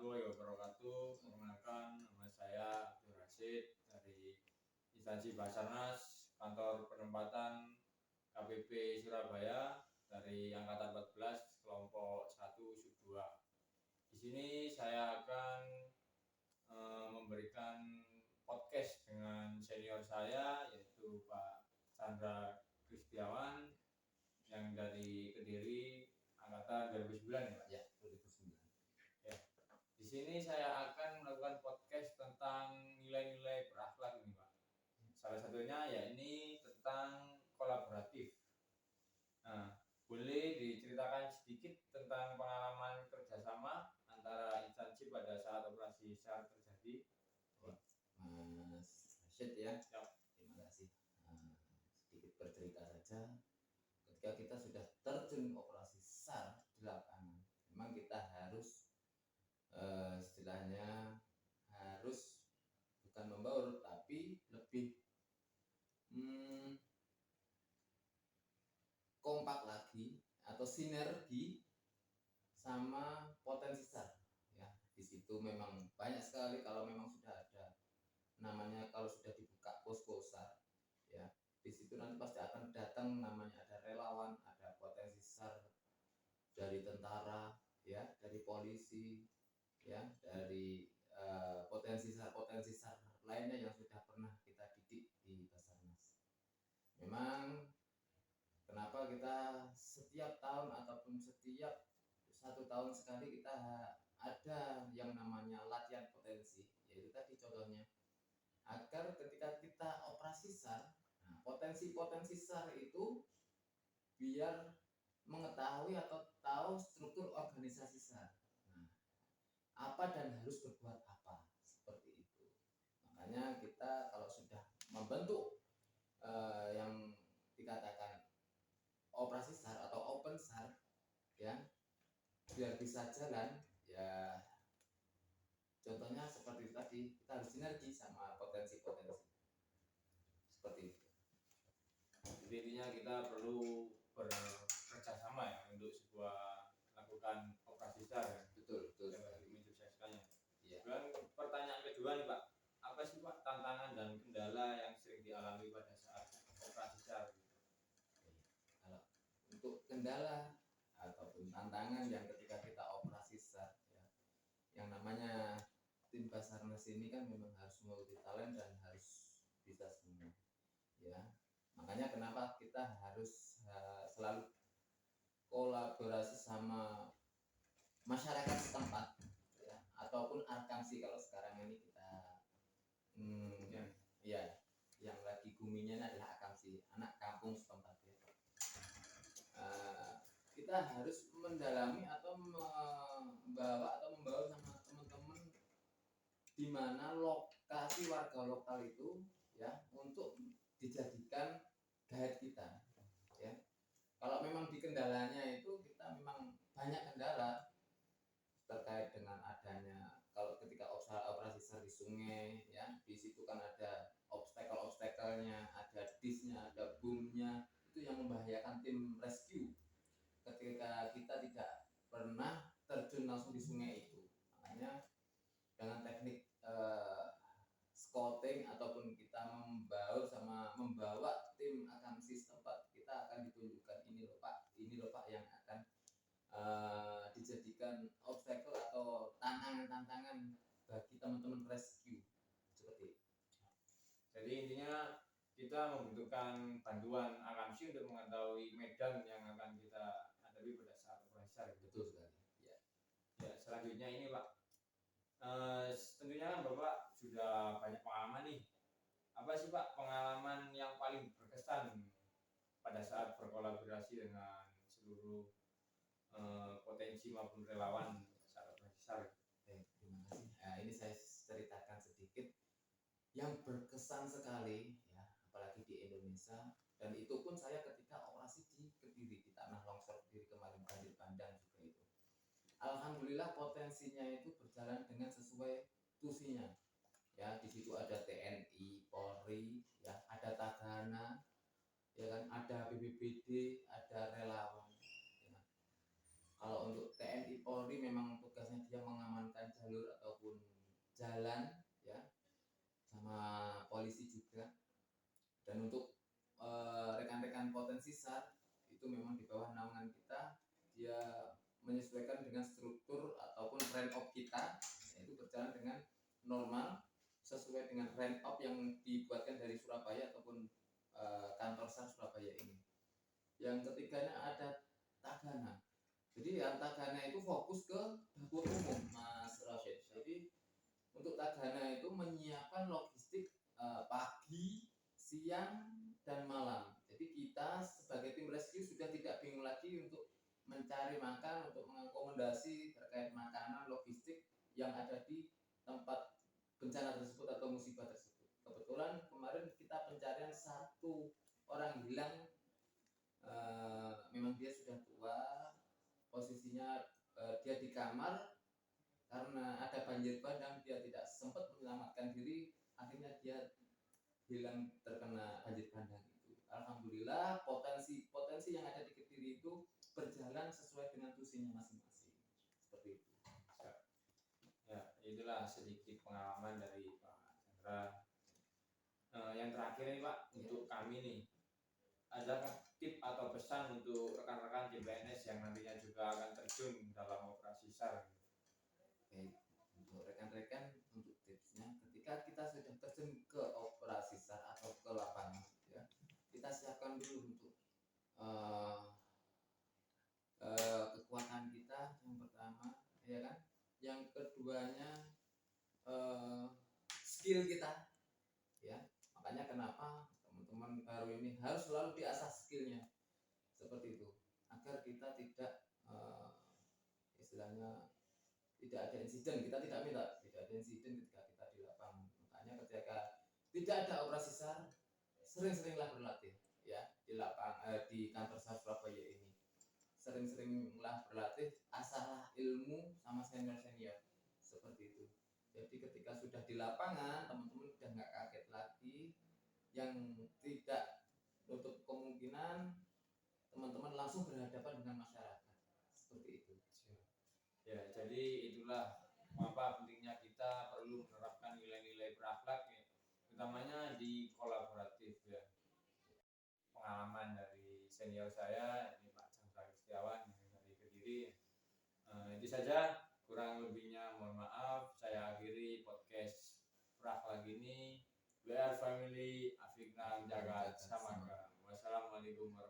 warahmatullahi wabarakatuh. Perkenalkan, nama saya Abdul Rashid dari instansi Basarnas, kantor penempatan KPP Surabaya dari angkatan 14 kelompok 1 sub 2. Di sini saya akan memberikan podcast dengan senior saya yaitu Pak Chandra Kristiawan yang dari Kediri angkatan 2009 ya Pak? Ya, 2009. Ya. Di sini saya akan melakukan podcast tentang nilai-nilai berakhlak ini Pak. Salah satunya ya ini tentang kolaboratif. Nah, boleh diceritakan sedikit tentang pengalaman kerjasama antara instansi pada saat operasi SAR terjadi? Mas Rashid ya. Ya. Terima kasih. Sedikit bercerita saja. Ketika kita sudah terjun operasi SAR di lapangan, memang kita harus istilahnya harus bukan membaur tapi lebih kompak lagi atau sinergi sama potensi SAR ya. Di situ memang banyak sekali kalau memang sudah ada namanya, kalau sudah dibuka posko SAR ya, di situ nanti pasti akan datang namanya ada relawan, ada potensi SAR dari tentara ya, dari polisi ya, dari potensi SAR lainnya yang sudah pernah kita didik di Basarnas. Memang kenapa kita setiap tahun ataupun setiap 1 tahun sekali kita ada yang namanya latihan potensi, yaitu tadi contohnya agar ketika kita operasi SAR, nah, potensi SAR itu biar mengetahui atau tahu struktur organisasi SAR. Nah, apa dan harus berbuat apa, seperti itu. Makanya kita kalau sudah membentuk yang dikatakan operasi SAR atau open SAR ya, biar bisa jalan ya. Contohnya seperti tadi, kita harus sinergi sama potensi-potensi seperti itu. Jadi intinya kita perlu bekerja sama ya untuk sebuah melakukan operasi SAR ya. Betul Yang mensukseskannya. Iya. Dan pertanyaan kedua nih Pak, apa sih Pak tantangan dan kendala yang sering dialami pada saat operasi SAR? Kalau untuk kendala ataupun tantangan yang ketika kita operasi SAR ya, yang namanya tim Basarnas ini kan memang harus multi talent dan harus bisa semua ya. Makanya kenapa kita harus selalu kolaborasi sama masyarakat setempat ya, ataupun Arkamsi kalau sekarang ini kita ya, yang lagi guminya adalah Arkamsi, anak kampung setempat ya. Kita harus mendalami atau membawa sama teman-teman di mana lokasi warga lokal itu ya, untuk dijadikan guide kita ya. Kalau memang di kendalanya itu kita memang banyak kendala terkait dengan adanya, kalau ketika operasi SAR di sungai ya, di situ kan ada obstacle-nya, ada disnya, ada boomnya, itu yang membahayakan tim rescue ketika kita tidak pernah terjun langsung di sungai itu. Makanya dengan teknik scouting ataupun kita membawa tim akamsi setempat, kita akan ditunjukkan ini loh Pak yang akan dijadikan obstacle atau tantangan bagi teman-teman rescue seperti itu. Jadi intinya kita membutuhkan bantuan akamsi untuk mengetahui medan yang akan kita hadapi pada saat operasi SAR. Betul sekali. Ya. Ya, selanjutnya ini Pak, tentunya kan Bapak sudah banyak pengalaman nih. Apa sih Pak pengalaman yang paling berkesan pada saat berkolaborasi dengan seluruh potensi maupun relawan saat operasi SAR? Terima kasih. Ini saya ceritakan sedikit yang berkesan sekali ya, apalagi di Indonesia, dan itu pun saya ketika operasi di Kediri, di tanah longsor Kediri kemarin, banjir bandang juga itu. Alhamdulillah potensinya itu berjalan dengan sesuai tusinya ya. Di situ ada TNI, Polri ya, ada Tagana ya kan, ada BPBD, ada relawan ya. Kalau untuk TNI Polri memang tugasnya dia mengamankan jalur jalan ya, sama polisi juga. Dan untuk rekan-rekan potensi SAR itu memang di bawah naungan kita, dia menyesuaikan dengan struktur ataupun rank up kita, yaitu berjalan dengan normal sesuai dengan rank up yang dibuatkan dari Surabaya ataupun kantor SAR Surabaya ini. Yang ketiganya ada Tagana. Jadi Tagana itu fokus ke dapur umum, Mas Rashid. Jadi untuk Tagana itu menyiapkan logistik pagi, siang, dan malam. Jadi kita sebagai tim rescue sudah tidak bingung lagi untuk mencari makan, untuk mengakomodasi terkait makanan, logistik yang ada di tempat bencana tersebut atau musibah tersebut. Kebetulan kemarin kita pencarian satu orang hilang, memang dia sudah tua, posisinya dia di kamar karena ada banjir bandang, dia tidak sempat menyelamatkan diri, akhirnya dia hilang terkena banjir bandang itu. Alhamdulillah potensi yang ada di Kediri itu berjalan sesuai dengan tusinya masing-masing. Seperti itu. Ya, itulah sedikit pengalaman dari Pak Chandra. Yang terakhir nih Pak, untuk kami nih, adakah tip atau pesan untuk rekan-rekan JPNS yang nantinya juga akan terjun dalam operasi SAR? Oke, untuk rekan-rekan, untuk tipsnya, ketika kita sudah terjun ke operasi SAR atau ke lapangan, ya, kita siapkan dulu untuk kekuatan kita yang pertama, ya kan? Yang keduanya skill kita, ya. Makanya kenapa teman-teman baru ini harus selalu diasah skillnya, seperti itu, agar kita tidak istilahnya tidak ada insiden. Kita tidak minta tidak ada insiden ketika kita di lapangan. Makanya ketika tidak ada operasi SAR, sering-seringlah berlatih ya di di kantor SAR Surabaya ini. Sering-seringlah berlatih, asahlah ilmu sama senior-senior, seperti itu. Jadi ketika sudah di lapangan, teman-teman udah nggak kaget lagi. Yang tidak untuk kemungkinan teman-teman langsung berhadapan dengan masyarakat, seperti itu. Ya, jadi itulah mengapa pentingnya kita perlu menerapkan nilai-nilai berakhlak ya, utamanya di kolaboratif ya. Pengalaman dari senior saya ini Pak Chandra Kristiawan dari Kediri. Itu saja, kurang lebihnya mohon maaf. Saya akhiri podcast berakhlak ini. We are family, Afikna Jagat Samaka. Wassalamualaikum warahmatullahi wabarakatuh.